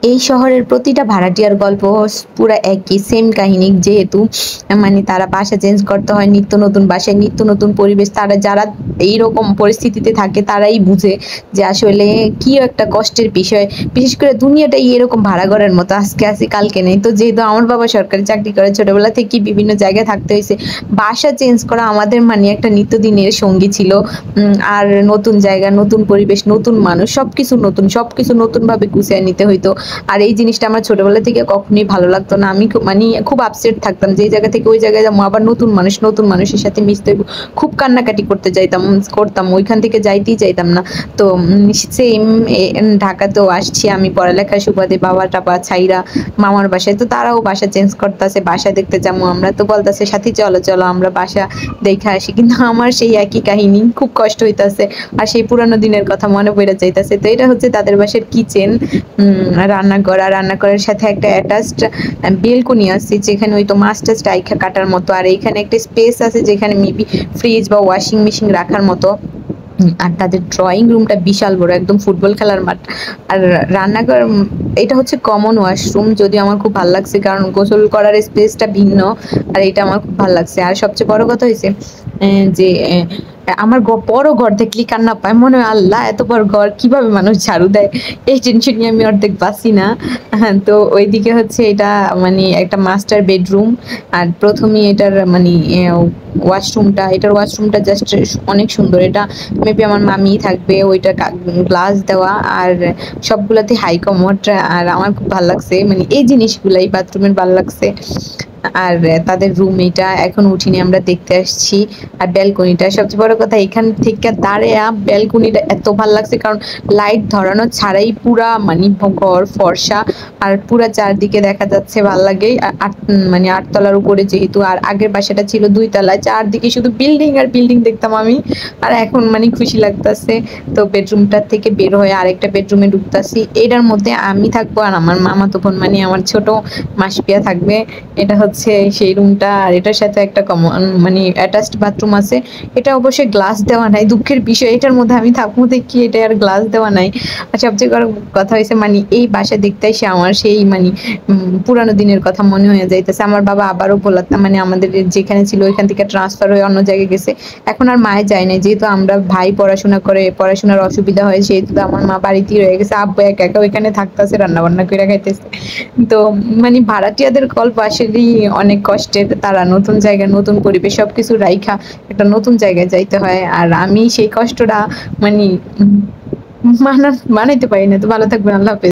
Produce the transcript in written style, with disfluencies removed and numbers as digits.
এই শহরের প্রতিটা ভাড়াটিয়ার গল্প পুরা একই সেম কাহিনী। যেহেতু মানে তারা বাসা চেঞ্জ করতে হয়, নিত্য নতুন বাসায়, নিত্য নতুন পরিবেশ। তারা যারা এইরকম পরিস্থিতিতে থাকে তারাই বুঝে যে আসলে কি একটা কষ্টের বিষয়। বিশেষ করে দুনিয়াটাই এরকম ভাড়া ঘরের মতো, আজকে আছি কালকে নেই। তো যেহেতু আমার বাবা সরকারি চাকরি করে, ছোটবেলা থেকেই বিভিন্ন জায়গায় থাকতে হয়েছে। বাসা চেঞ্জ করা আমাদের মানে একটা নিত্যদিনের সঙ্গী ছিল। আর নতুন জায়গা, নতুন পরিবেশ, নতুন মানুষ, সবকিছু নতুন ভাবে গুছিয়ে নিতে হইতো। আর এই জিনিসটা আমার ছোটবেলা থেকে কখনোই ভালো লাগতো না। আমি মানে খুব আপসেট থাকতাম যে এই জায়গা থেকে ওই জায়গায় যাবো, আবার নতুন মানুষের সাথে মিশতে হইব। খুব কান্নাকাটি করতাম, ওইখান থেকে যাইতেই চাইতাম না। তো সেম ঢাকাতেও আসছি আমি পড়ালেখার সুবাদে, বাবা টাপা ছাইরা মামার বাসায়। তো তারাও বাসা চেঞ্জ করতেছে, বাসা দেখতে যাবো। আমরা তো বলতেছে সাথী চলো চলো আমরা বাসা দেখে আসি, কিন্তু আমার সেই একই কাহিনী, খুব কষ্ট হইতাছে। আর সেই পুরানো দিনের কথা মনে পড়ে যাইতাছে। তো এটা হচ্ছে তাদের বাসার কিচেন, রান্নাঘর। আর রান্নাঘরের সাথে একটা অ্যাটাচড বেলকনি আছে, যেখানে ওই তো মাছ টাছ রাইখা কাটার মতো। আর এইখানে একটা স্পেস আছে যেখানে মেবি ফ্রিজ বা ওয়াশিং মেশিন রাখার মতো। আর তাদের ড্রয়িং রুমটা বিশাল বড়, একদম ফুটবল খেলার মাঠ। আর রান্নাঘর, এটা হচ্ছে কমন ওয়াশরুম, যদিও আমার খুব ভালো লাগছে কারণ গোসল করার স্পেসটা ভিন্ন। আর এটা আমার খুব ভালো লাগছে। আর সবচেয়ে বড় কথা হয়েছে যে আমার বড় ঘর দেখলি কান্না পায়, মনে হয় আল্লাহ এত বড় ঘর কিভাবে মানুষ ঝাড়ু দেয়, এই টেনশন নিয়ে আমি অর্ধেক বাঁচি না। হ্যাঁ, তো ওইদিকে হচ্ছে এটা মানে একটা মাস্টার বেডরুম। আর প্রথমেই এটার মানে এটার ওয়াশরুমটা জাস্ট অনেক সুন্দর। এটা মেবি আমার মামি থাকবে। ওইটা গ্লাস দেওয়া, আর সবগুলাতে হাই কমোড। আর আমার খুব ভালো লাগছে মানে এই জিনিসগুলাই বাথরুমের ভালো লাগছে। আর তাদের রুম এটা এখন উঠিনি, আমরা দেখতে আসছি। আর ব্যালকনিটা সবচেয়ে বড় কথা, এখান থেকে দাঁড়িয়ে ব্যালকনিটা এত ভালো লাগছে কারণ লাইট ধরানো ছাড়াই পুরা মানে ঘর ফর্সা। আর পুরা চারদিকে দেখা যাচ্ছে, ভাল লাগে। মানে 8 তলার উপরে যেহেতু, আর আগের বাসাটা ছিল 2 তলায়, চারদিকে শুধু বিল্ডিং আর বিল্ডিং দেখতাম আমি। আর এখন মানে খুশি লাগতেছে। তো বেডরুমটার থেকে বের হয়ে আরেকটা বেডরুমে ঢুকতাছি। এটার মধ্যে আমি থাকবো আর আমার মামাতো বোন মানে আমার ছোট মাসপিয়া থাকবে। এটা হচ্ছে সেই রুমটা। আর এটার সাথে একটা কমন মানে অ্যাটাচড বাথরুম আছে। এটা অবশ্যই গ্লাস দেওয়া নাই, দুঃখের বিষয়। এটার মধ্যে আমি থাকবো দেখি এটা আর গ্লাস দেওয়া নাই। আর সবচেয়ে বড় কথা হয়েছে মানে এই বাসা দেখতে এসে আমার সেই মানে পুরানো দিনের কথা মনে হয়ে যাইতেছে। আমার বাবা আবারও বলতাম মানে আমাদের যেখানে ছিল ওইখান থেকে ট্রান্সফার হয়ে অন্য জায়গায় গেছে। এখন আর মায়ে যায় না, যেহেতু আমরা ভাই পড়াশোনা করে, পড়াশোনার অসুবিধা হয়, সেহেতু আমার মা বাড়িতেই রয়ে গেছে। আব্বু একা একা ওইখানে থাকতেছে, রান্না বান্না করে খাইতেছে। তো মানে ভাড়াটিয়াদের গল্প আসলেই অনেক কষ্টের। তারা নতুন জায়গায়, নতুন পরিবেশ, সবকিছু রাইখা একটা নতুন জায়গায় যাইতে হয়। আর আমি সেই কষ্টটা মানে মানাইতে পারি না। তো ভালো থাকবেন, আল্লাহ হাফেজ।